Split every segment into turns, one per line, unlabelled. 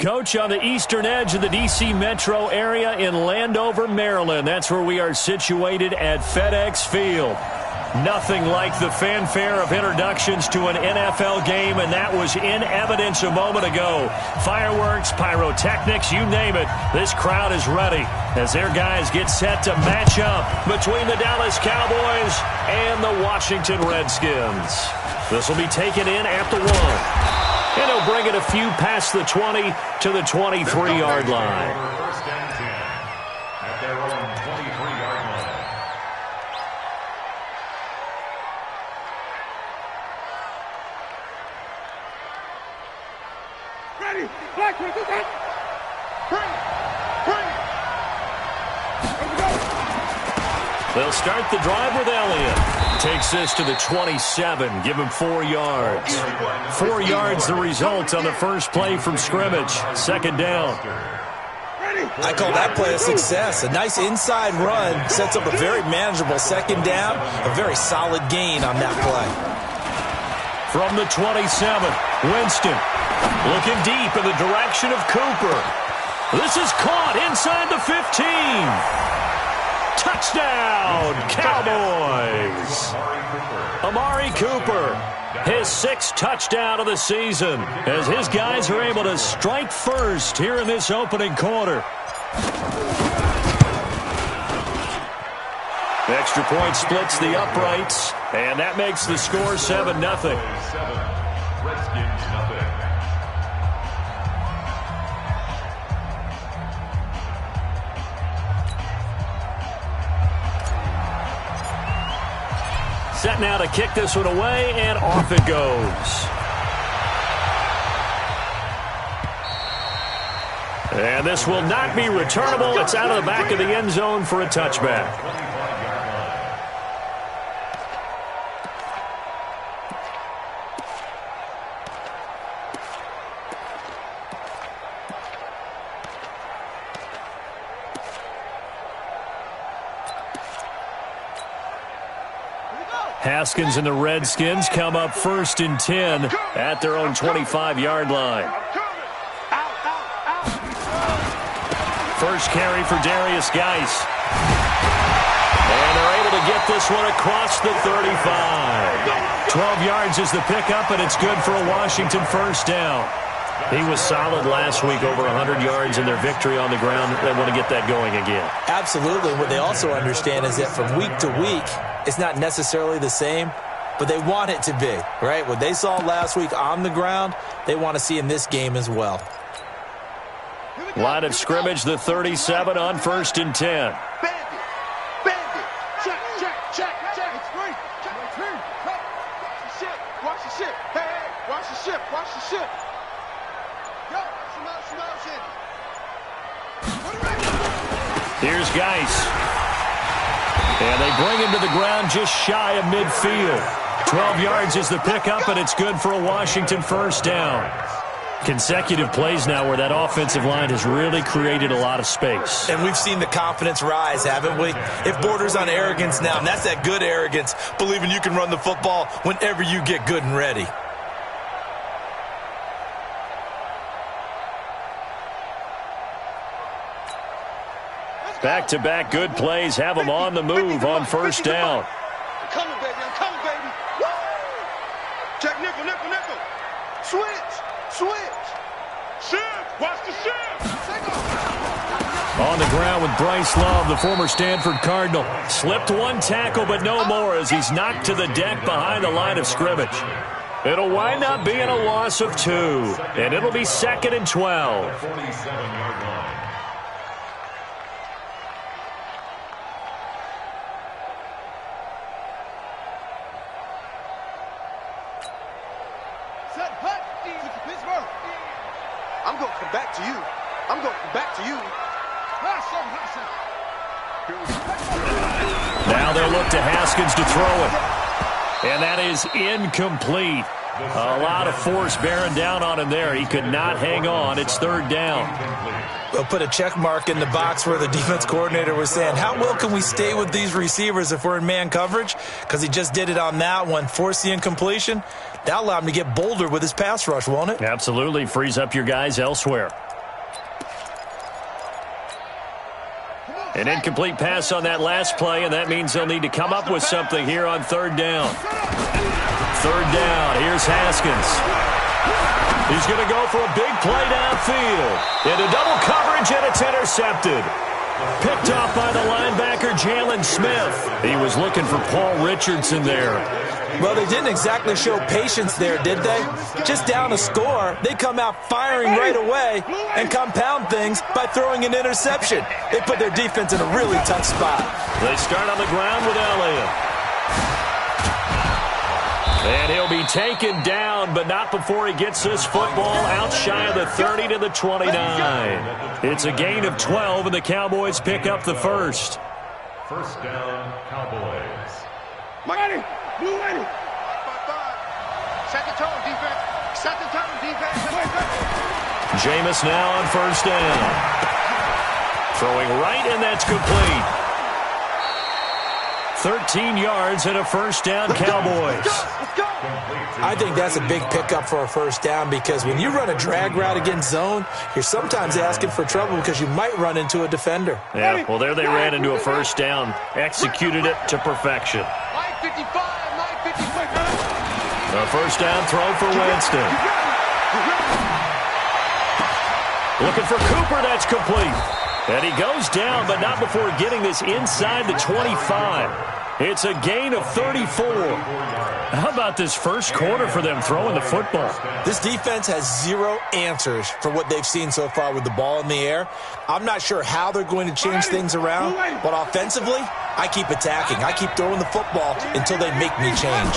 Coach, on the eastern edge of the D.C. metro area in Landover, Maryland. That's where we are situated at FedEx Field. Nothing like the fanfare of introductions to an NFL game, and that was in evidence a moment ago. Fireworks, pyrotechnics, you name it. This crowd is ready as their guys get set to match up between the Dallas Cowboys and the Washington Redskins. This will be taken in at the 1. And he'll bring it a few past the 20 to the 23-yard line.
First and 10 at their own 23-yard line.
Ready? Black, bring it.
They'll start the drive with Elliott. Takes this to the 27. Give him 4 yards. 4 yards the result on the first play from scrimmage. Second down.
I call that play a success. A nice inside run sets up a very manageable second down. A very solid gain on that play.
From the 27, Winston looking deep in the direction of Cooper. This is caught inside the 15. Touchdown, Cowboys! Amari Cooper, his 6th touchdown of the season, as his guys are able to strike first here in this opening quarter. The extra point splits the uprights, and that makes the score 7-0.
Redskins nothing.
Set now to kick this one away, and off it goes. And this will not be returnable. It's out of the back of the end zone for a touchback. Haskins and the Redskins come up 1st and 10 at their own 25-yard line. First carry for Darius Geis. And they're able to get this one across the 35. 12 yards is the pickup, and it's good for a Washington first down. He was solid last week, over 100 yards in their victory on the ground. They want to get that going again.
Absolutely. What they also understand is that from week to week, it's not necessarily the same, but they want it to be, right? What they saw last week on the ground, they want to see in this game as well.
Line of scrimmage, the 37 on 1st and 10.
Bandit. Check. It's free. Watch the ship. Hey, watch the ship. Yo, some motion.
Here's Geis. And they bring him to the ground just shy of midfield. 12 yards is the pickup, and it's good for a Washington first down. Consecutive plays now where that offensive line has really created a lot of space.
And we've seen the confidence rise, haven't we? It borders on arrogance now, and that's that good arrogance, believing you can run the football whenever you get good and ready.
Back-to-back good plays have them on the move on first down.
I'm coming, baby. Woo! Check nickel. Switch. Ship. Watch the ship.
On the ground with Bryce Love, the former Stanford Cardinal. Slipped one tackle, but no more as he's knocked to the deck behind the line of scrimmage. It'll wind up being a loss of 2, and it'll be 2nd and 12.
47-yard line.
I'm going to come back to you.
Now they'll look to Haskins to throw it. And that is incomplete. A lot of force bearing down on him there. He could not hang on. It's 3rd down.
They'll put a check mark in the box where the defense coordinator was saying, how well can we stay with these receivers if we're in man coverage? Because he just did it on that one. Force the incompletion. That allowed him to get bolder with his pass rush, won't it?
Absolutely. Frees up your guys elsewhere. An incomplete pass on that last play, and that means they'll need to come up with something here on third down. Third down, here's Haskins. He's going to go for a big play downfield. Into double coverage, and it's intercepted. Picked off by the linebacker, Jalen Smith. He was looking for Paul Richardson there.
Well, they didn't exactly show patience there, did they? Just down a score, they come out firing right away and compound things by throwing an interception. They put their defense in a really tough spot.
They start on the ground with Elliott. And he'll be taken down, but not before he gets this football out shy of the 30 to the 29. It's a gain of 12, and the Cowboys pick up the first.
First down, Cowboys.
Ready. Blue ready. 5-5. Set the tone, defense. Set the tone, defense.
Jameis now on first down. Throwing right, and that's complete. 13 yards and a first down, Cowboys.
Let's go.
I think that's a big pickup for a first down because when you run a drag route against zone, you're sometimes asking for trouble because you might run into a defender.
Yeah, well, there they ran into a first down. Executed it to perfection.
955, 955.
A first down throw for Winston. Looking for Cooper, that's complete. And he goes down, but not before getting this inside the 25. It's a gain of 34. How about this first quarter for them throwing the football?
This defense has zero answers for what they've seen so far with the ball in the air. I'm not sure how they're going to change things around, but offensively, I keep attacking. I keep throwing the football until they make me change.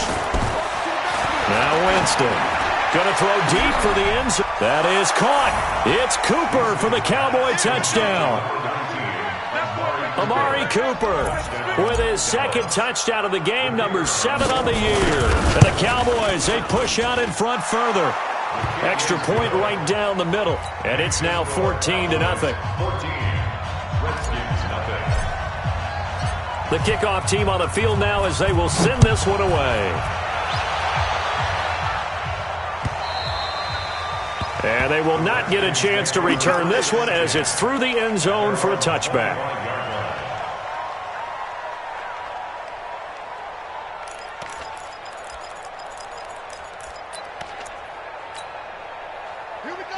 Now Winston. Going to throw deep for the end zone. That is caught. It's Cooper for the Cowboy touchdown. Amari Cooper with his second touchdown of the game, number 7 on the year. And the Cowboys, they push out in front further. Extra point right down the middle. And it's now 14-0.
14. Redskins, nothing.
The kickoff team on the field now as they will send this one away. And they will not get a chance to return this one as it's through the end zone for a touchback.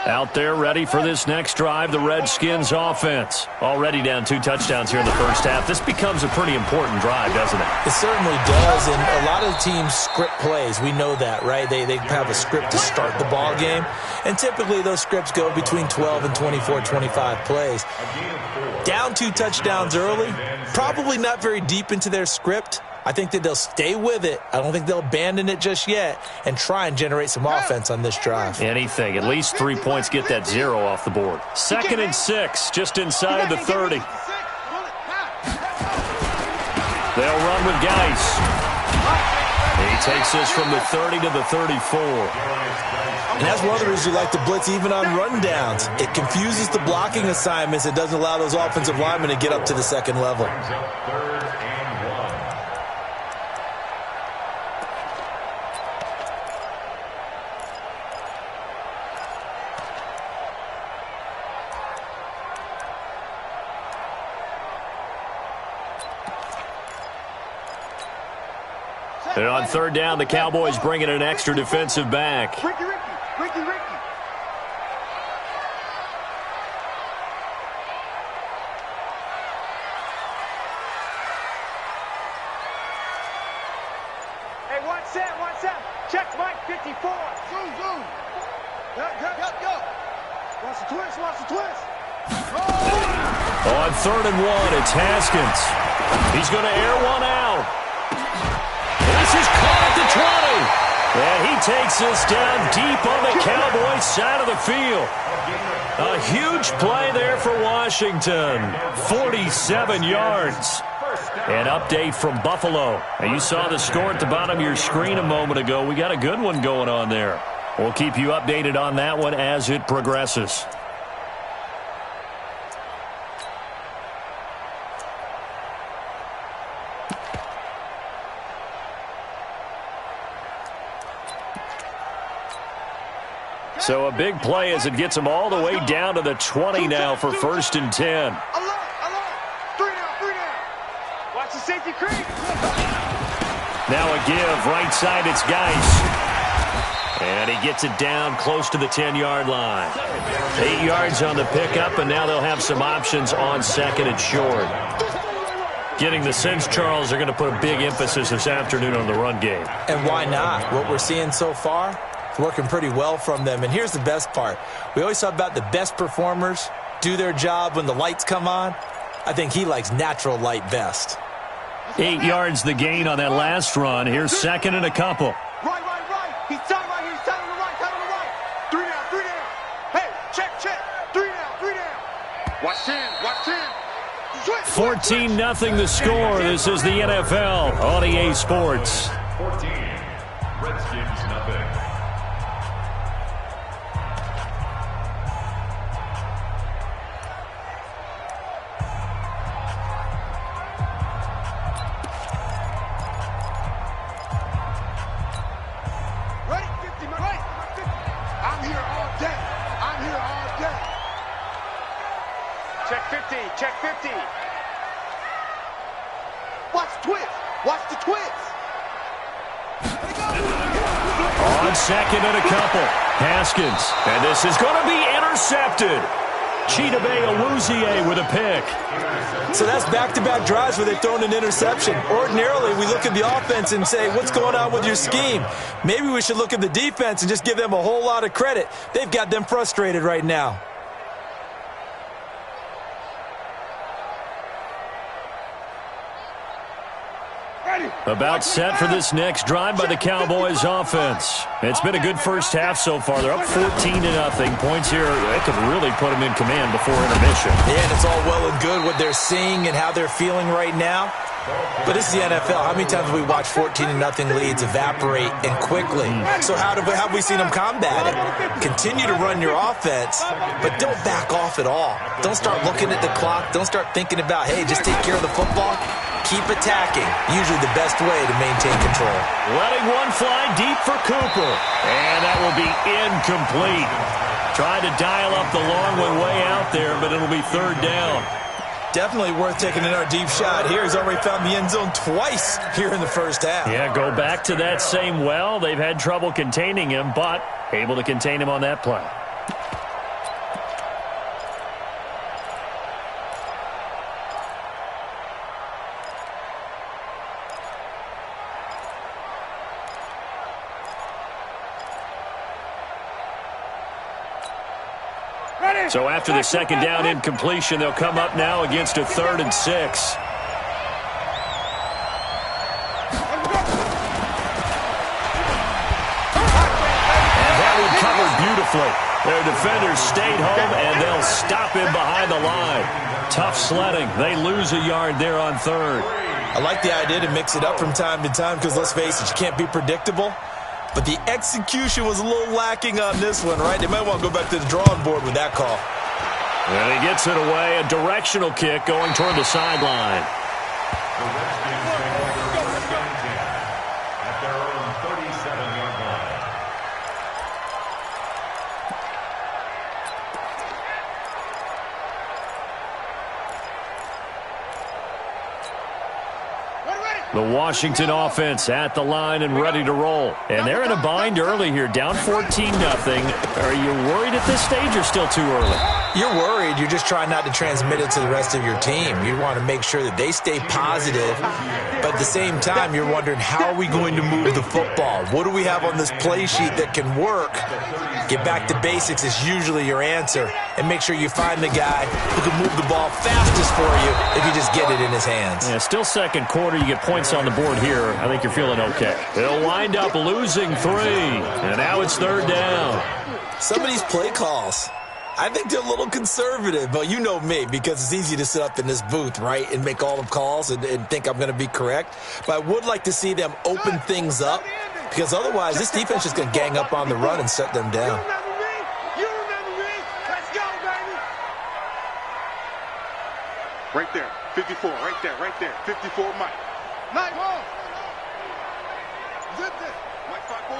Out there ready for this next drive, the Redskins offense. Already down 2 touchdowns here in the first half. This becomes a pretty important drive, doesn't it?
It certainly does, and a lot of teams script plays. We know that, right? They have a script to start the ball game, and typically those scripts go between 12 and 24, 25 plays. Down 2 touchdowns early, probably not very deep into their script. I think that they'll stay with it. I don't think they'll abandon it just yet and try and generate some offense on this drive.
Anything. At least 3 points get that 0 off the board. 2nd and 6, just inside the 30. They'll run with Geis. He takes this from the 30 to the 34.
And that's one of the reasons you like to blitz even on rundowns. It confuses the blocking assignments. It doesn't allow those offensive linemen to get up to the second level.
And on third down, the Cowboys bring in an extra defensive back.
Ricky. Hey, one set. Check Mike 54. Zoom. Go. Watch the twist.
On 3rd and 1, it's Haskins. He's going to air one out. This is caught at the 20. And he takes this down deep on the Cowboys side of the field. A huge play there for Washington. 47 yards. An update from Buffalo. And you saw the score at the bottom of your screen a moment ago. We got a good one going on there. We'll keep you updated on that one as it progresses. So a big play as it gets them all the way down to the 20 now for 1st and 10.
Alert. 3.
Now a give, right side, it's Geis. And he gets it down close to the 10-yard line. 8 yards on the pickup, and now they'll have some options on second and short. Getting the sense, Charles, they're going to put a big emphasis this afternoon on the run game.
And why not? What we're seeing so far, it's working pretty well from them. And here's the best part. We always talk about the best performers do their job when the lights come on. I think he likes natural light best.
8 yards the gain on that last run. Here's second and a couple.
Right. He's tied right here. He's tied on the right. 3 down. Hey, check. 3 down. Watch 10.
14-0 the score. This is the NFL on EA Sports.
14. Redskins, nothing.
Ready? 50, right. I'm here all day. Check 50. Watch the twist.
On second and a couple. Haskins. And this is going to be intercepted. Chidobe Awuzie with a pick.
So that's back-to-back drives where they've thrown an interception. Ordinarily, we look at the offense and say, what's going on with your scheme? Maybe we should look at the defense and just give them a whole lot of credit. They've got them frustrated right now.
About set for this next drive by the Cowboys offense. It's been a good first half so far. They're up 14-0. Points here, they could really put them in command before intermission.
Yeah, and it's all well and good what they're seeing and how they're feeling right now. But this is the NFL. How many times have we watched 14-0 leads evaporate and quickly? So how have we seen them combat it? Continue to run your offense, but don't back off at all. Don't start looking at the clock. Don't start thinking about, hey, just take care of the football. Keep attacking. Usually the best way to maintain control.
Letting one fly deep for Cooper. And that will be incomplete. Tried to dial up the long one way out there, but it'll be third down.
Definitely worth taking another deep shot here. He's already found the end zone twice here in the first half.
Yeah, go back to that same well. They've had trouble containing him, but able to contain him on that play. So after the second down incompletion, they'll come up now against a 3rd and 6. And that one covered beautifully. Their defenders stayed home, and they'll stop him behind the line. Tough sledding. They lose a yard there on 3rd.
I like the idea to mix it up from time to time because, let's face it, you can't be predictable. But the execution was a little lacking on this one, right? They might want to go back to the drawing board with that call.
And he gets it away. A directional kick going toward the sideline.
The Redskins take over the second down at their own 37-yard line.
The Washington offense at the line and ready to roll. And they're in a bind early here, down 14-0. Are you worried at this stage or still too early?
You're worried. You're just trying not to transmit it to the rest of your team. You want to make sure that they stay positive. But at the same time, you're wondering, how are we going to move the football? What do we have on this play sheet that can work? Get back to basics is usually your answer. And make sure you find the guy who can move the ball fastest for you if you just get it in his hands.
Yeah, still second quarter. You get points on the board here. I think you're feeling okay. They'll wind up losing 3. And now it's 3rd down.
Some of these play calls, I think they're a little conservative, but you know me, because it's easy to sit up in this booth, right, and make all the calls and think I'm going to be correct. But I would like to see them open things up, because otherwise this defense is going to gang up on the run and shut them down.
You remember me? Let's go, baby. Right there, 54, right there, 54, Mike. Mike, home. Zip this. Mike 5-4,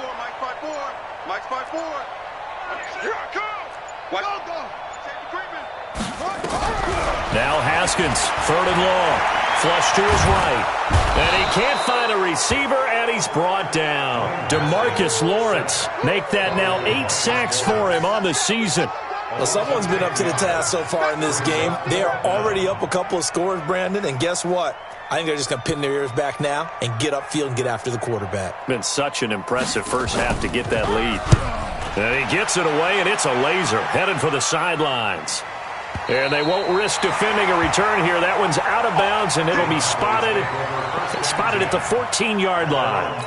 Mike's 5-4. Here I come. Watch. Go.
Now Haskins, 3rd and long. Flush to his right. And he can't find a receiver, and he's brought down. DeMarcus Lawrence make that now 8 sacks for him on the season.
Well, someone's been up to the task so far in this game. They are already up a couple of scores, Brandon, and guess what? I think they're just going to pin their ears back now and get upfield and get after the quarterback.
Been such an impressive first half to get that lead. And he gets it away, and it's a laser headed for the sidelines. And they won't risk defending a return here. That one's out of bounds, and it'll be spotted at the 14-yard line.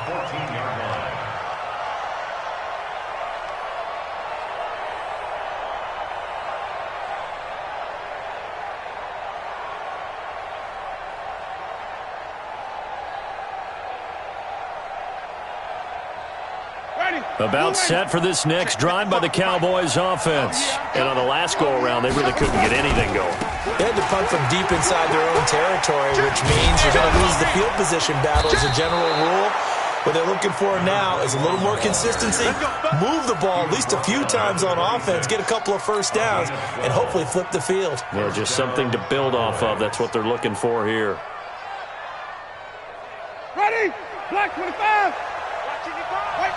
About set for this next drive by the Cowboys offense. And on the last go-around, they really couldn't get anything going.
They had to punt from deep inside their own territory, which means you're going to lose the field position battle as a general rule. What they're looking for now is a little more consistency, move the ball at least a few times on offense, get a couple of first downs, and hopefully flip the field.
Yeah, just something to build off of. That's what they're looking for here.
Ready? Black 25. White.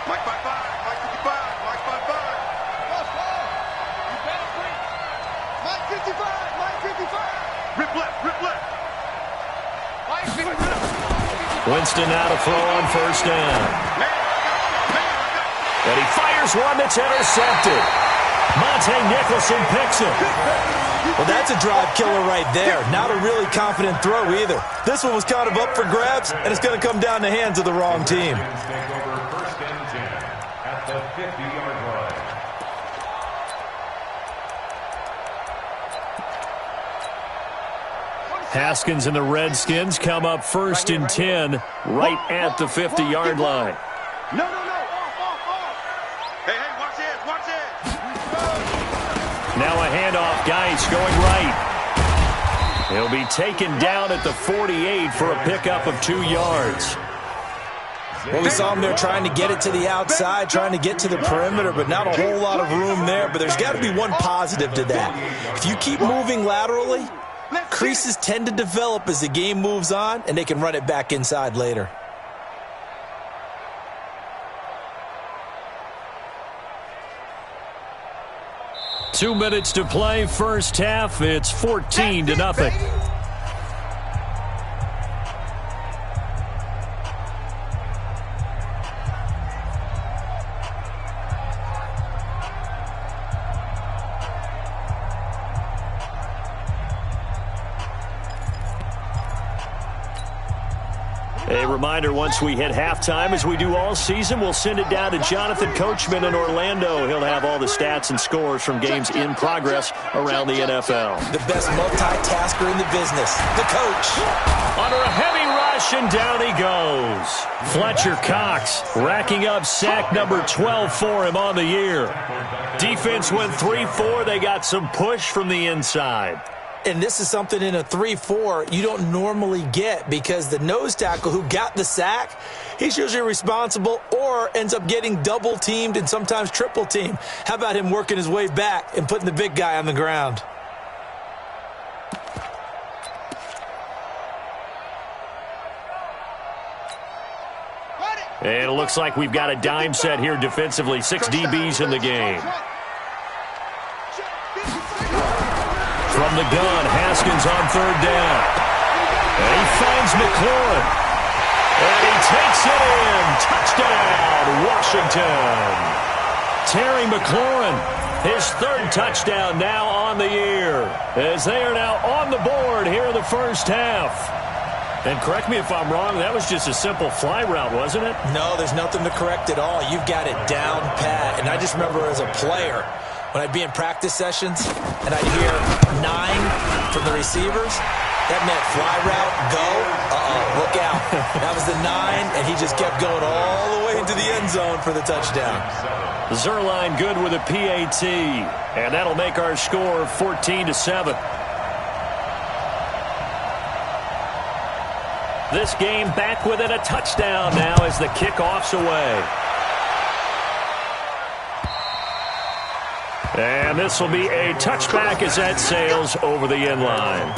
Mike 55, Mike 55, Mike 55. Lost ball. You better quick. Mike 55, Mike 55. Rip left. Mike 55.
Winston now to throw on first down. And he fires one that's intercepted. Monte Nicholson picks it.
Well, that's a drive killer right there. Not a really confident throw either. This one was kind of up for grabs, and it's going to come down in the hands of the wrong team.
Haskins and the Redskins come up 1st and 10 right at the 50-yard line.
No. Off. Hey, watch it.
Now a handoff, Geis going right. He'll be taken down at the 48 for a pickup of 2 yards.
Well, we saw him there trying to get it to the outside, trying to get to the perimeter, but not a whole lot of room there. But there's got to be one positive to that. If you keep moving laterally, creases tend to develop as the game moves on, and they can run it back inside later.
Two minutes to play, first half. It's 14-0. A reminder, once we hit halftime, as we do all season, we'll send it down to Jonathan Coachman in Orlando. He'll have all the stats and scores from games in progress around the NFL.
The best multitasker in the business, the coach.
Under a heavy rush, and down he goes. Fletcher Cox racking up sack number 12 for him on the year. Defense went 3-4. They got some push from the inside.
And this is something in a 3-4 you don't normally get, because the nose tackle who got the sack, he's usually responsible or ends up getting double-teamed and sometimes triple-teamed. How about him working his way back and putting the big guy on the ground?
And it looks like we've got a dime set here defensively. 6 DBs in the game. From the gun, Haskins on third down. And he finds McLaurin. And he takes it in. Touchdown, Washington. Terry McLaurin, his 3rd touchdown now on the year, as they are now on the board here in the first half. And correct me if I'm wrong, that was just a simple fly route, wasn't it?
No, there's nothing to correct at all. You've got it down pat. And I just remember as a player, when I'd be in practice sessions and I'd hear 9 from the receivers, that meant fly route, go, look out. That was the 9, and he just kept going all the way into the end zone for the touchdown.
Zerline good with a PAT, and that'll make our score 14-7. This game back within a touchdown now as the kickoff's away. And this will be a touchback as that sails over the end line.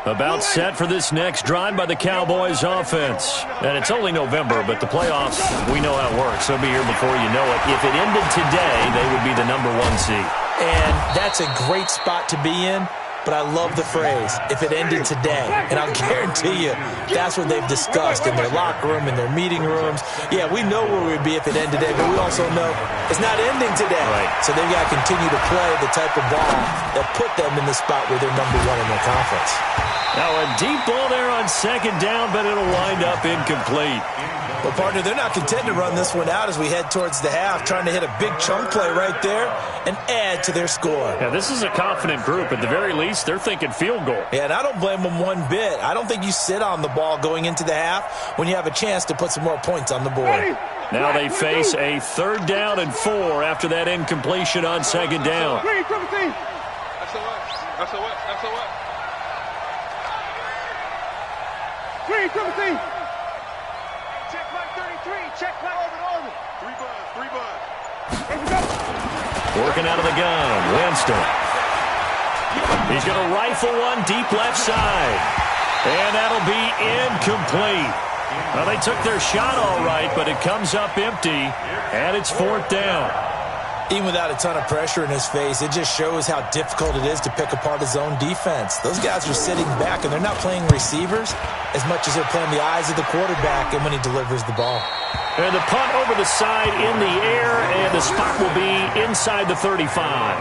About set for this next drive by the Cowboys offense. And it's only November, but the playoffs, we know how it works. They'll be here before you know it. If it ended today, they would be the #1 seed.
And that's a great spot to be in. But I love the phrase, if it ended today. And I'll guarantee you, that's what they've discussed in their locker room, in their meeting rooms. Yeah, we know where we'd be if it ended today, but we also know it's not ending today.
Right.
So they've got to continue to play the type of ball that put them in the spot where they're #1 in their conference.
Now a deep ball there on second down, but it'll wind up incomplete.
Well, partner, they're not content to run this one out as we head towards the half, trying to hit a big chunk play right there and add to their score.
Yeah, this is a confident group. At the very least, they're thinking field goal.
Yeah, and I don't blame them one bit. I don't think you sit on the ball going into the half when you have a chance to put some more points on the board.
Now they face a 3rd down and 4 after that incompletion on second down.
Check line 33. Check line orbit. 3 buzz.
Working out of the gun, Winston. He's going to rifle one deep left side. And that'll be incomplete. Well, they took their shot all right, but it comes up empty, and it's 4th down.
Even without a ton of pressure in his face, it just shows how difficult it is to pick apart his own defense. Those guys are sitting back, and they're not playing receivers as much as they're playing the eyes of the quarterback and when he delivers the ball.
And the punt over the side in the air, and the spot will be inside the 35.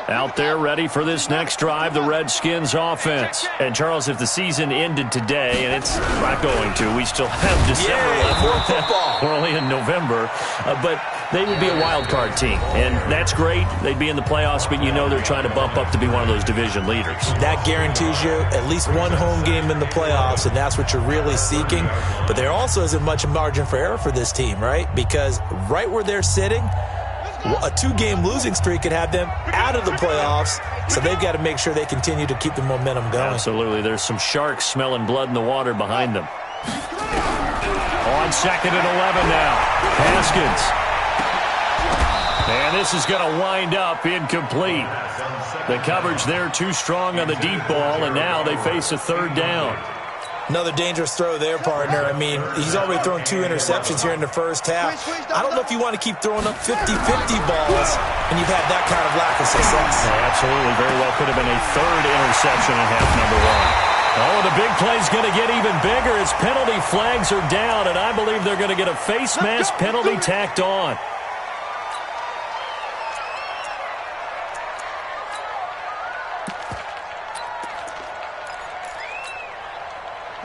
Out there ready for this next drive, the Redskins offense. And, Charles, if the season ended today, and it's not going to, we still have December left.
More football.
We're only in November. But they would be a wild card team. And that's great. They'd be in the playoffs, but you know they're trying to bump up to be one of those division leaders.
That guarantees you at least one home game in the playoffs, and that's what you're really seeking. But there also isn't much margin for error for this team, right? Because right where they're sitting, a 2-game losing streak could have them out of the playoffs, so they've got to make sure they continue to keep the momentum going.
Absolutely. There's some sharks smelling blood in the water behind them. On 2nd and 11 now. Haskins. And this is going to wind up incomplete. The coverage there too strong on the deep ball, and now they face a 3rd down.
Another dangerous throw there, partner. I mean, he's already thrown 2 interceptions here in the first half. I don't know if you want to keep throwing up 50-50 balls and you've had that kind of lack of success.
Yeah, absolutely. Very well could have been a 3rd interception in half number 1. Oh, the big play's going to get even bigger as penalty flags are down, and I believe they're going to get a face mask penalty tacked on.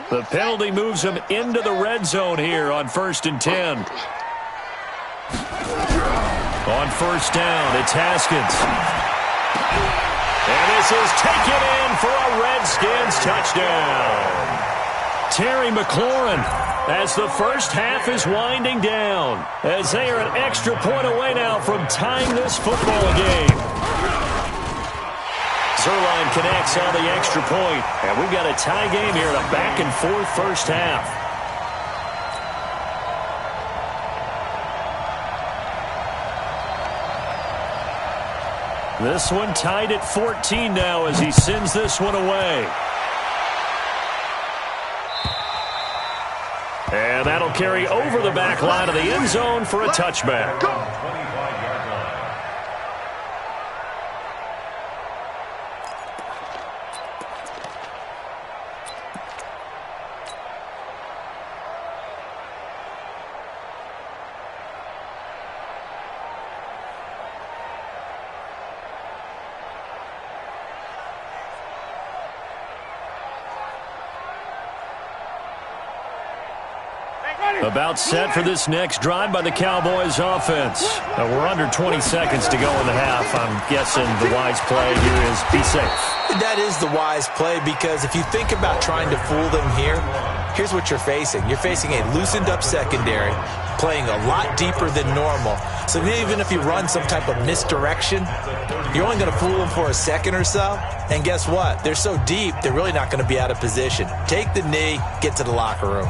The penalty moves him into the red zone here on 1st and 10. On 1st down, it's Haskins. And this is taken in for a Redskins touchdown. Terry McLaurin as the first half is winding down, as they are an extra point away now from tying this football game. Zerline connects on the extra point, and we've got a tie game here in a back-and-forth first half. This one tied at 14 now as he sends this one away. And that'll carry over the back line of the end zone for a touchback. About set for this next drive by the Cowboys offense. We're under 20 seconds to go in the half. I'm guessing the wise play here is be safe.
That is the wise play, because if you think about trying to fool them here, here's what you're facing. You're facing a loosened up secondary, playing a lot deeper than normal. So even if you run some type of misdirection, you're only going to fool them for a second or so. And guess what? They're so deep, they're really not going to be out of position. Take the knee, get to the locker room.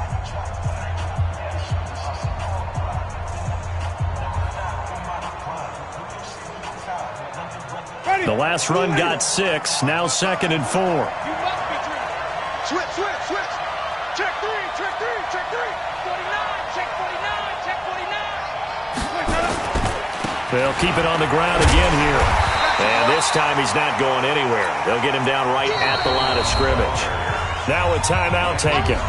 The last run got 6, now 2nd and 4.
Switch. Check 3, check 3, check 3. 49, check 49, check 49.
They'll keep it on the ground again here. And this time he's not going anywhere. They'll get him down right at the line of scrimmage. Now a timeout taken.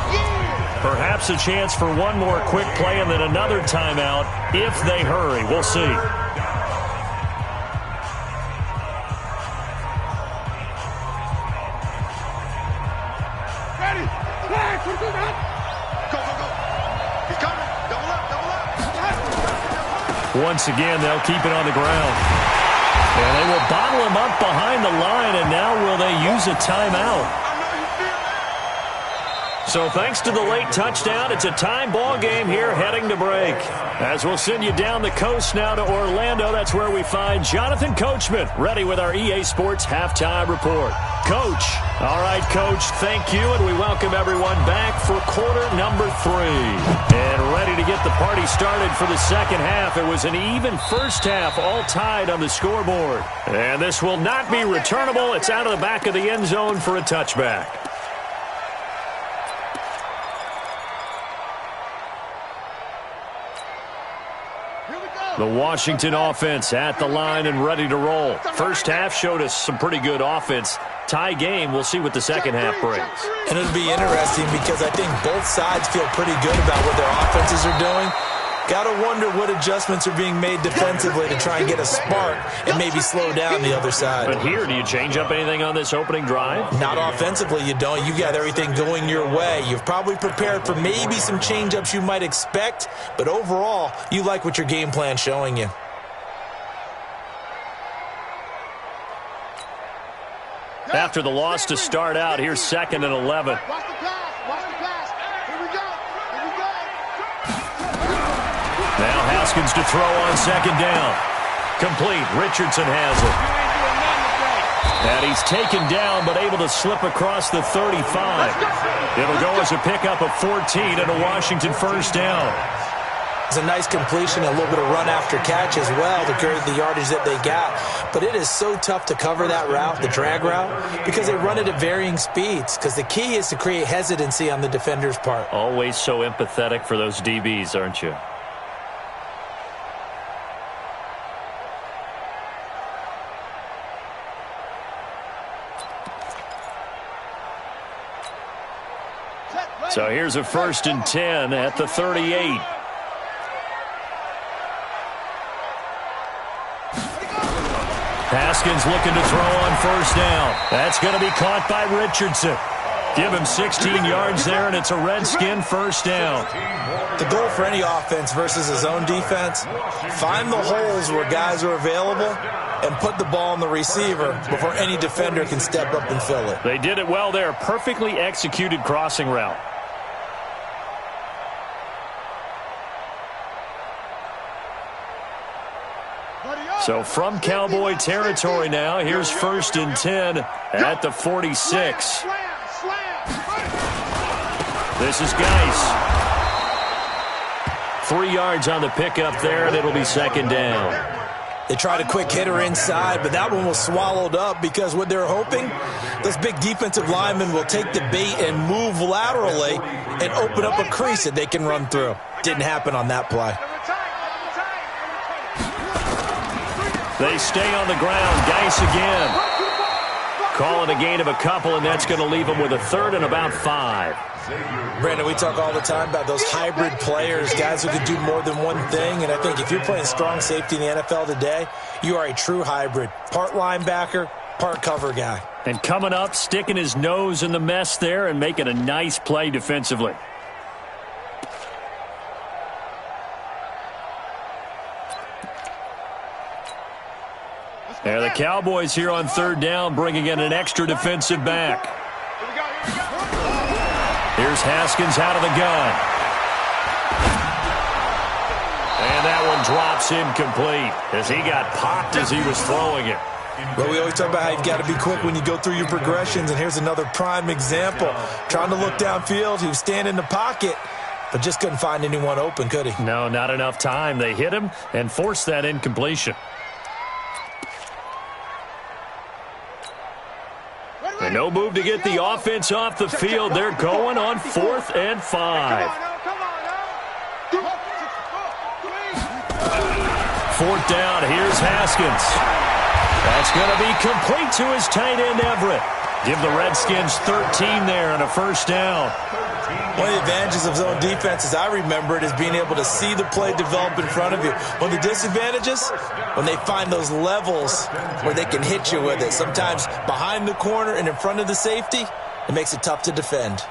Perhaps a chance for one more quick play and then another timeout if they hurry. We'll see. Once again, they'll keep it on the ground. And they will bottle him up behind the line, and now will they use a timeout? So thanks to the late touchdown, it's a tie ball game here heading to break. As we'll send you down the coast now to Orlando, that's where we find Jonathan Coachman ready with our EA Sports Halftime Report. Coach. All right, Coach, thank you, and we welcome everyone back for quarter number 3. And ready to get the party started for the second half. It was an even first half, all tied on the scoreboard. And this will not be returnable. It's out of the back of the end zone for a touchback. The Washington offense at the line and ready to roll. First half showed us some pretty good offense. Tie game, we'll see what the second half brings.
And it'll be interesting because I think both sides feel pretty good about what their offenses are doing. Got to wonder what adjustments are being made defensively to try and get a spark and maybe slow down the other side.
But here, do you change up anything on this opening drive?
Not offensively, you don't. You got everything going your way. You've probably prepared for maybe some change-ups you might expect, but overall, you like what your game plan's showing you.
After the loss to start out, here's 2nd and 11.
Watch the pass. Here we go.
Now Haskins to throw on 2nd down. Complete. Richardson has it. And he's taken down, but able to slip across the 35. It'll go as a pickup of 14 and a Washington first down.
It's a nice completion, a little bit of run after catch as well to create the yardage that they got. But it is so tough to cover that route, the drag route, because they run it at varying speeds. Because the key is to create hesitancy on the defender's part.
Always so empathetic for those DBs, aren't you? So here's a 1st and 10 at the 38. Haskins looking to throw on 1st down. That's going to be caught by Richardson. Give him 16 yards there, and it's a Redskin first down.
The goal for any offense versus his own defense, find the holes where guys are available and put the ball on the receiver before any defender can step up and fill it.
They did it well there. Perfectly executed crossing route. So from Cowboy territory now, here's 1st and 10 at the 46. This is Geis. 3 yards on the pickup there, and it'll be 2nd down.
They tried a quick hitter inside, but that one was swallowed up because what they're hoping, those big defensive linemen will take the bait and move laterally and open up a crease that they can run through. Didn't happen on that play.
They stay on the ground. Geis again. Calling a gain of a couple, and that's going to leave them with a 3rd and about 5.
Brandon, we talk all the time about those hybrid players, guys who can do more than one thing, and I think if you're playing strong safety in the NFL today, you are a true hybrid. Part linebacker, part cover guy.
And coming up, sticking his nose in the mess there and making a nice play defensively. And the Cowboys here on third down bringing in an extra defensive back. Here's Haskins out of the gun. And that one drops incomplete as he got popped as he was throwing it.
Well, we always talk about how you've got to be quick when you go through your progressions, and here's another prime example. Trying to look downfield, he was standing in the pocket, but just couldn't find anyone open, could he?
No, not enough time. They hit him and forced that incompletion. And no move to get the offense off the field. They're going on 4th and 5. 4th down, here's Haskins. That's going to be complete to his tight end, Everett. Give the Redskins 13 there and a first down.
One of the advantages of zone defense, as I remember it, is being able to see the play develop in front of you. One of the disadvantages, when they find those levels where they can hit you with it. Sometimes behind the corner and in front of the safety, it makes it tough to defend.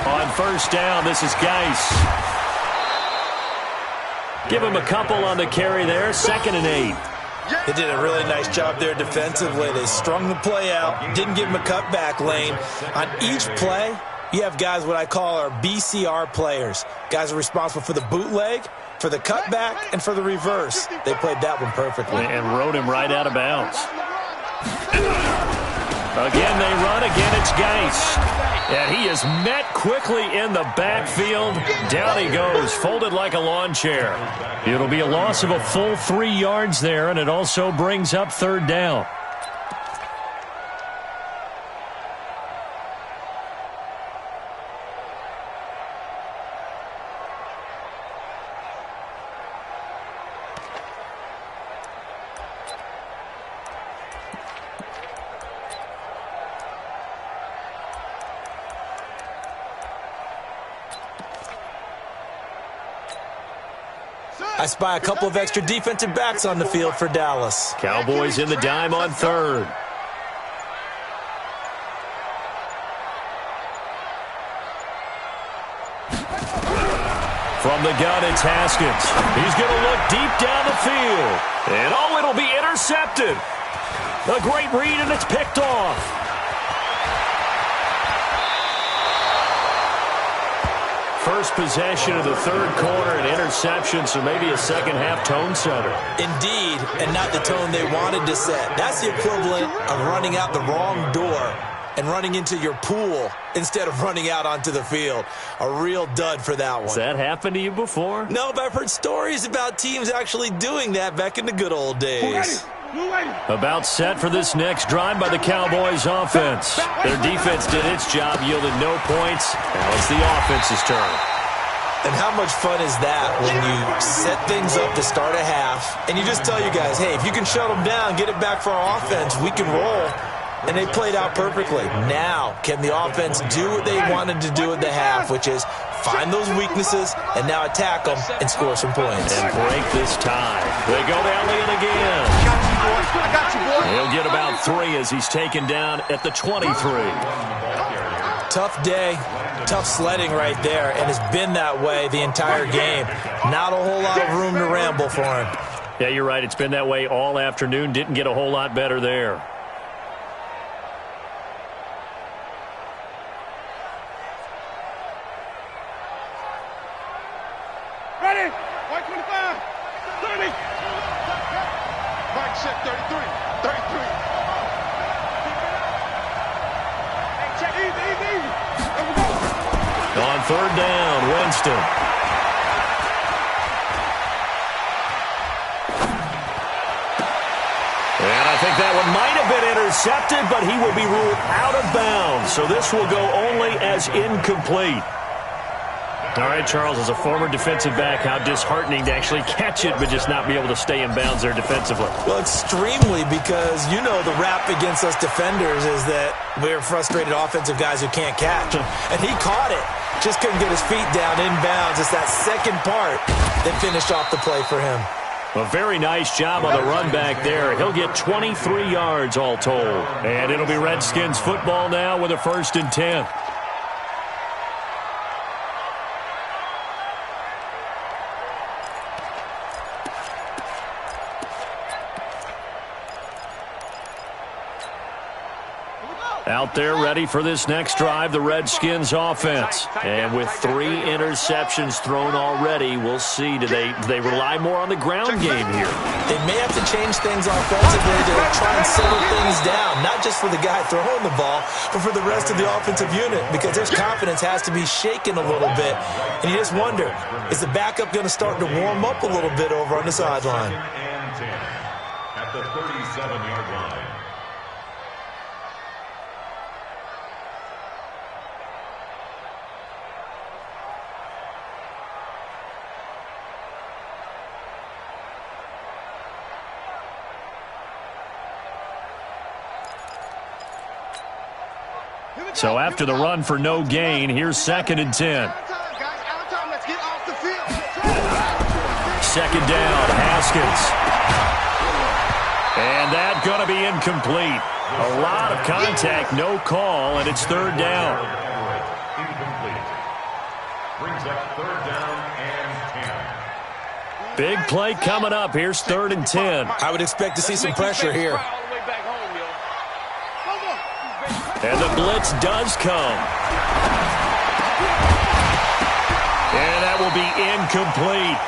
On first down, this is Geis. Give him a couple on the carry there. 2nd and 8.
They did a really nice job there defensively. They strung the play out, didn't give him a cutback lane. On each play, you have guys what I call our BCR players. Guys are responsible for the bootleg, for the cutback, and for the reverse. They played that one perfectly.
And rode him right out of bounds. Again, they run. Again, it's Geis. And he is met quickly in the backfield. Down he goes, folded like a lawn chair. It'll be a loss of a full 3 yards there, and it also brings up 3rd down.
I spy a couple of extra defensive backs on the field for Dallas.
Cowboys in the dime on 3rd. From the gun, it's Haskins. He's going to look deep down the field. And, oh, it'll be intercepted. A great read, and it's picked off. First possession of the 3rd quarter, an interception, so maybe a second-half tone setter.
Indeed, and not the tone they wanted to set. That's the equivalent of running out the wrong door and running into your pool instead of running out onto the field. A real dud for that one.
Has that happened to you before?
No, but I've heard stories about teams actually doing that back in the good old days.
About set for this next drive by the Cowboys offense. Their defense did its job, yielded no points. Now it's the offense's turn.
And how much fun is that when you set things up to start a half and you just tell you guys, hey, if you can shut them down, get it back for our offense, we can roll. And they played out perfectly. Now, can the offense do what they wanted to do at the half, which is find those weaknesses and now attack them and score some points.
And break this tie. They go to Elliott again.
I got you, boy.
He'll get about 3 as he's taken down at the 23.
Tough day, tough sledding right there, and it's been that way the entire game. Not a whole lot of room to ramble for him.
Yeah, you're right. It's been that way all afternoon. Didn't get a whole lot better there.
Ready? White 25. 30. Mike check 33. 33. Hey, check. Easy. There we go.
On 3rd down, Winston. And I think that one might have been intercepted, but he will be ruled out of bounds. So this will go only as incomplete. All right, Charles, as a former defensive back, how disheartening to actually catch it, but just not be able to stay in bounds there defensively.
Well, extremely, because you know the rap against us defenders is that we're frustrated offensive guys who can't catch. And he caught it. Just couldn't get his feet down in bounds. It's that second part that finished off the play for him.
A very nice job on the run back there. He'll get 23 yards all told. And it'll be Redskins football now with a 1st and 10. Out there ready for this next drive, the Redskins offense. And with 3 interceptions thrown already, we'll see. Do they rely more on the ground game here?
They may have to change things offensively to try and settle things down, not just for the guy throwing the ball, but for the rest of the offensive unit, because their confidence has to be shaken a little bit. And you just wonder, is the backup going to start to warm up a little bit over on the sideline?
At the 37-yard line.
So after the run for no gain, here's 2nd and 10. Second down, Haskins. And that's going to be incomplete. A lot of contact, no call, and it's 3rd down.
Incomplete. Brings up 3rd down and 10.
Big play coming up. Here's 3rd and 10.
I would expect to see some pressure here.
And the blitz does come. And that will be incomplete.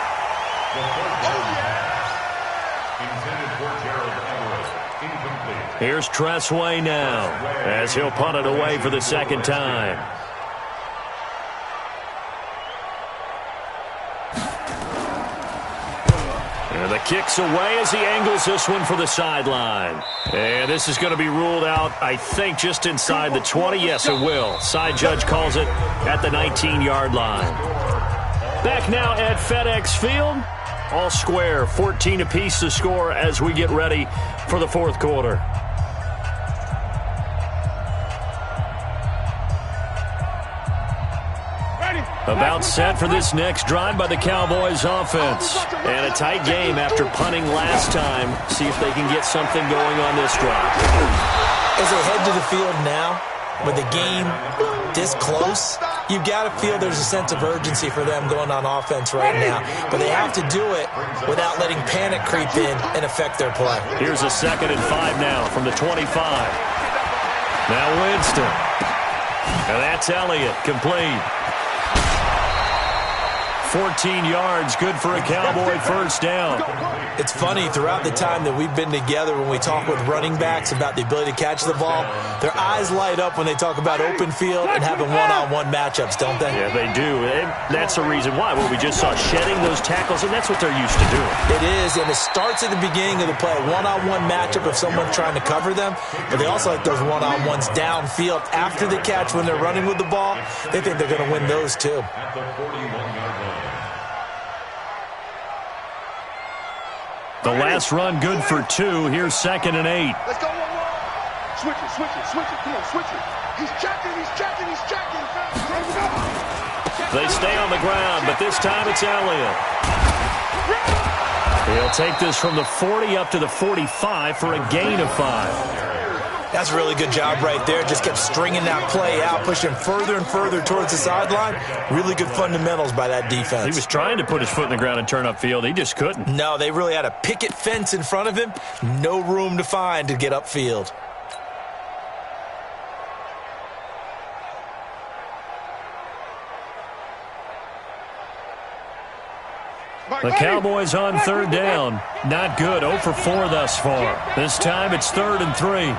Here's Tressway now as he'll punt it away for the 2nd time. And the kick's away as he angles this one for the sideline. And this is going to be ruled out, I think, just inside the 20. Yes, it will. Side judge calls it at the 19-yard line. Back now at FedEx Field. All square, 14 apiece to score as we get ready for the 4th quarter. About set for this next drive by the Cowboys offense. And a tight game after punting last time. See if they can get something going on this drive.
As they head to the field now, with the game this close, you've got to feel there's a sense of urgency for them going on offense right now. But they have to do it without letting panic creep in and affect their play.
Here's a 2nd and 5 now from the 25. Now Winston. And that's Elliott, complete. 14 yards, good for a Cowboy 1st down.
It's funny, throughout the time that we've been together, when we talk with running backs about the ability to catch the ball, their eyes light up when they talk about open field and having one-on-one matchups, don't they?
Yeah, they do. And that's the reason why. Well, we just saw shedding those tackles, and that's what they're used to doing.
It is, and it starts at the beginning of the play. One-on-one matchup of someone trying to cover them, but they also like those one-on-ones downfield after the catch when they're running with the ball. They think they're going to win those, too.
At the 41-yard line.
The last run good for 2. Here's 2nd and 8.
Let's go, 1-1. Switch it, switch it, switch it. Come on, switch it. He's checking, he's checking, he's checking.
They stay on the ground, but this time it's Elliott. He'll take this from the 40 up to the 45 for a gain of 5.
That's a really good job right there. Just kept stringing that play out, pushing further and further towards the sideline. Really good fundamentals by that defense.
He was trying to put his foot in the ground and turn upfield. He just couldn't.
No, they really had a picket fence in front of him. No room to find to get upfield.
The Cowboys on 3rd down. Not good. 0 for 4 thus far. This time it's 3rd and 3.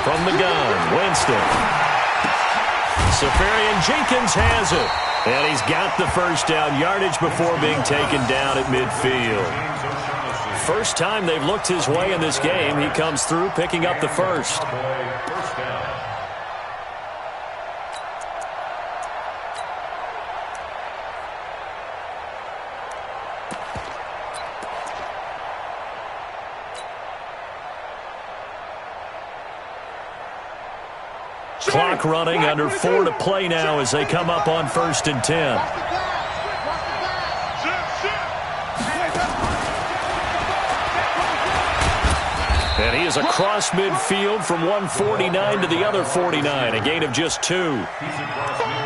From the gun, Winston. Safarian Jenkins has it. And he's got the 1st down, yardage before being taken down at midfield. First time they've looked his way in this game. He comes through picking up the 1st. Clock running, under 4 to play now as they come up on 1st and 10. And he is across midfield from 149 to the other 49, a gain of just 2.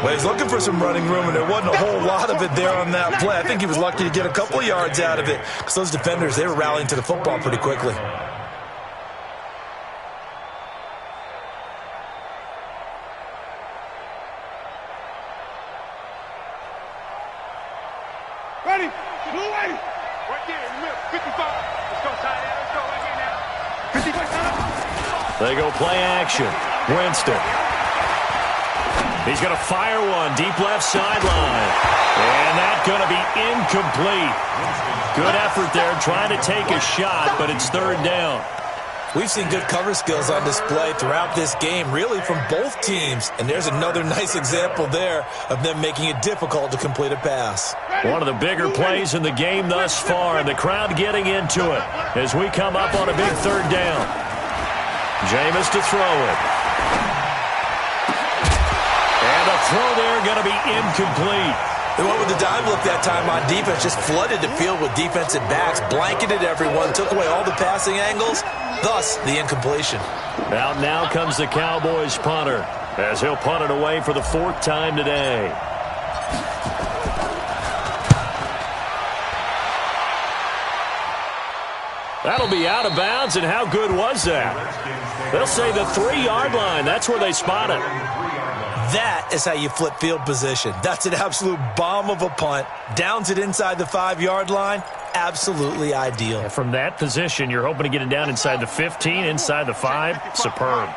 Well, he's looking for some running room, and there wasn't a whole lot of it there on that play. I think he was lucky to get a couple of yards out of it because those defenders, they were rallying to the football pretty quickly.
Ready? Blue way. Right there in the middle. 55. Let's go, tight end. Let's go right here now. 55.
They go play action. Winston. He's going to fire one deep left sideline. And that's going to be incomplete. Good effort there trying to take a shot, but it's third down.
We've seen good cover skills on display throughout this game, really from both teams. And there's another nice example there of them making it difficult to complete a pass.
One of the bigger plays in the game thus far, and the crowd getting into it as we come up on a big third down. Jameis to throw it. And the throw there going to be incomplete.
They went with the dime look that time on defense, just flooded the field with defensive backs, blanketed everyone, took away all the passing angles, thus the incompletion.
Out now comes the Cowboys punter as he'll punt it away for the fourth time today. That'll be out of bounds, and how good was that? They'll say the 3-yard line. That's where they spot it.
That is how you flip field position. That's an absolute bomb of a punt. Downs it inside the 5-yard line. Absolutely ideal.
From that position, you're hoping to get it down inside the 15, inside the 5. Superb.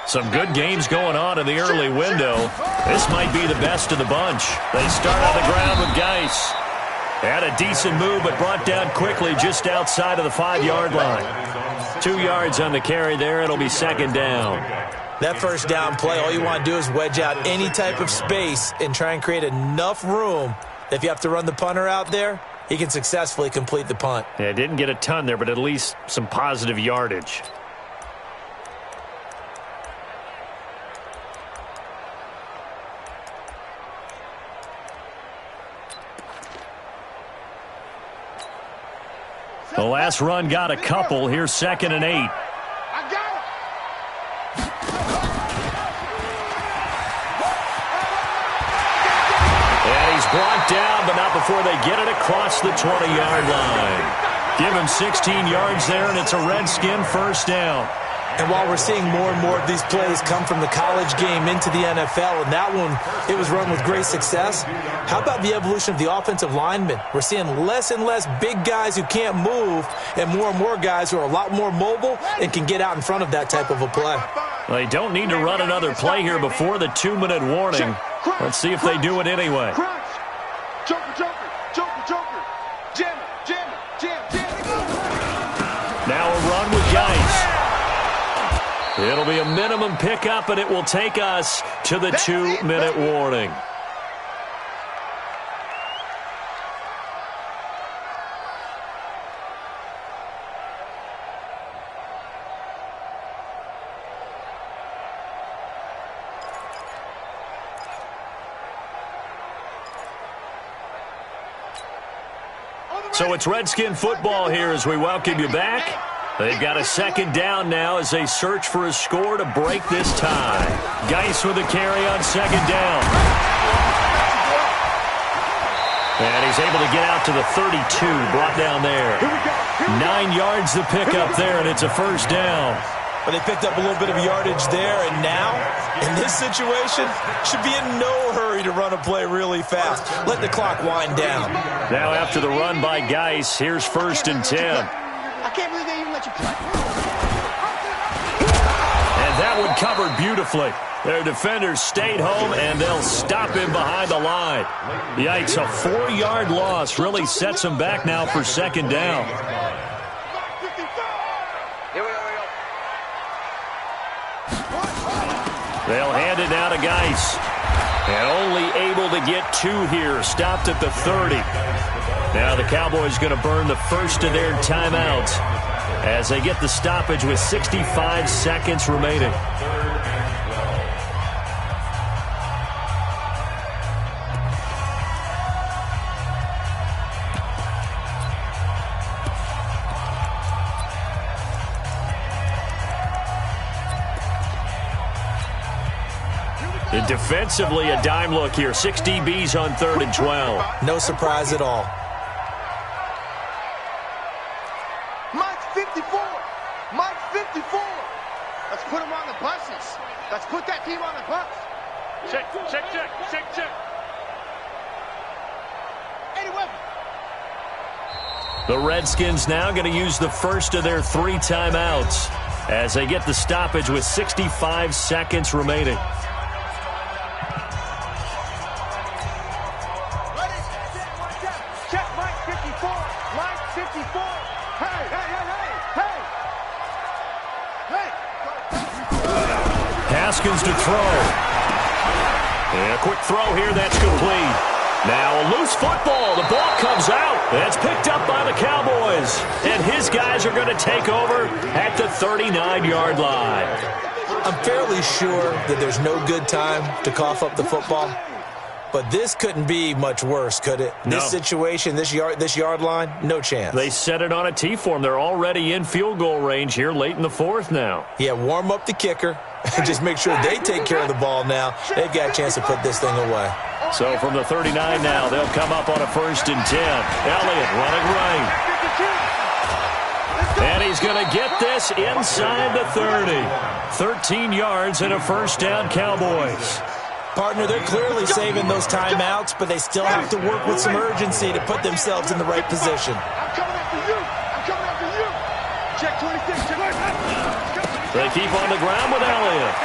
Some good games going on in the early window. This might be the best of the bunch. They start on the ground with Geis. Had a decent move, but brought down quickly just outside of the 5-yard line. 2 yards on the carry there. It'll be second down.
That first down play, all you want to do is wedge out any type of space and try and create enough room that if you have to run the punter out there, he can successfully complete the punt.
Yeah, didn't get a ton there, but at least some positive yardage. The last run got a couple. Here's 2nd and 8.
I got it.
And he's brought down, but not before they get it across the 20-yard line. Give him 16 yards there, and it's a Redskin first down.
And while we're seeing more and more of these plays come from the college game into the NFL, and that one, it was run with great success, how about the evolution of the offensive linemen? We're seeing less and less big guys who can't move and more guys who are a lot more mobile and can get out in front of that type of a play.
They don't need to run another play here before the 2-minute warning. Let's see if they do it anyway.
Joker. Jam.
Now a run with Geis. It'll be a minimum pickup, and it will take us to the 2-minute warning. So it's Redskin football here as we welcome you back. They've got a second down now as they search for a score to break this tie. Geis with a carry on second down. And he's able to get out to the 32, brought down there. 9 yards to pick up there, and it's a first down.
But they picked up a little bit of yardage there, and now, in this situation, should be in no hurry to run a play really fast. Let the clock wind down.
Now after the run by Geis, here's 1st and 10.
I can't believe they even let you play.
And that one covered beautifully. Their defenders stayed home, and they'll stop him behind the line. Yikes, a 4-yard loss really sets them back now for second down. They'll hand it now to Geis. And only able to get 2 here, stopped at the 30. Now the Cowboys going to burn the first of their timeouts as they get the stoppage with 65 seconds remaining. Defensively, a dime look here. 6 DBs on 3rd and 12.
No surprise at all.
Mike's 54. Mike's 54. Let's put him on the buses. Let's put that team on the bus. Check. Eddie Weber.
The Redskins now going to use the first of their 3 timeouts as they get the stoppage with 65 seconds remaining.
Check Mike 54. Mike 54. Hey.
Haskins to throw. And a quick throw here. That's complete. Now a loose football. The ball comes out. That's picked up by the Cowboys. And his guys are going to take over at the 39-yard line.
I'm fairly sure that there's no good time to cough up the football. But this couldn't be much worse, could it?
No.
This situation, this yard line, no chance.
They set it on a T-form. They're already in field goal range here late in the 4th now.
Yeah, warm up the kicker and just make sure they take care of the ball now. They've got a chance to put this thing away.
So from the 39 now, they'll come up on a 1st and 10. Elliott running right. And he's going to get this inside the 30. 13 yards and a 1st down, Cowboys.
Partner, they're clearly saving those timeouts, but they still have to work with some urgency to put themselves in the right position.
I'm coming after you. Check 26.
They keep on the ground with Elliott.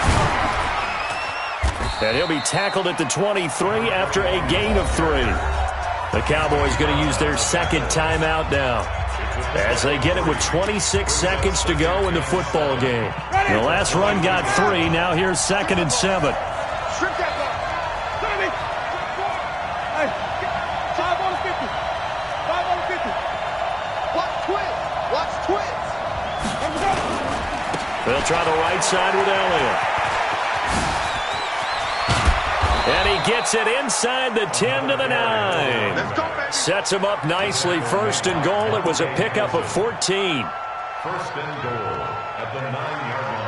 And he'll be tackled at the 23 after a gain of 3. The Cowboys going to use their 2nd timeout now as they get it with 26 seconds to go in the football game. The last run got 3. Now here's 2nd and 7.
Shrink that ball. Look at me. Hey, 5 on the 50. 5 on the 50. Watch twins.
They'll try the right side with Elliott. And he gets it inside the 10 to the 9.
Let's go, baby.
Sets him up nicely. 1st and goal. It was a pickup of 14.
1st and goal at the 9-yard line.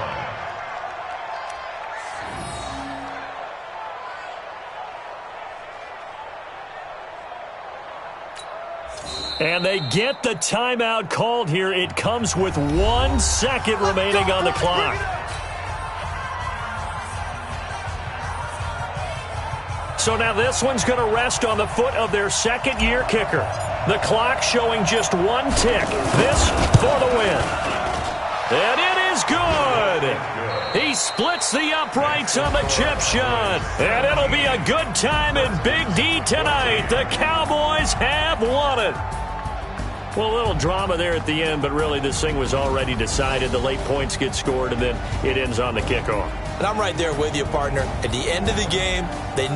And they get the timeout called here. It comes with 1 second remaining on the clock. So now this one's going to rest on the foot of their 2nd-year kicker. The clock showing just 1 tick. This for the win. And it is good. He splits the uprights on the chip shot. And it'll be a good time in Big D tonight. The Cowboys have won it. Well, a little drama there at the end, but really this thing was already decided. The late points get scored, and then it ends on the kickoff.
And I'm right there with you, partner. At the end of the game, they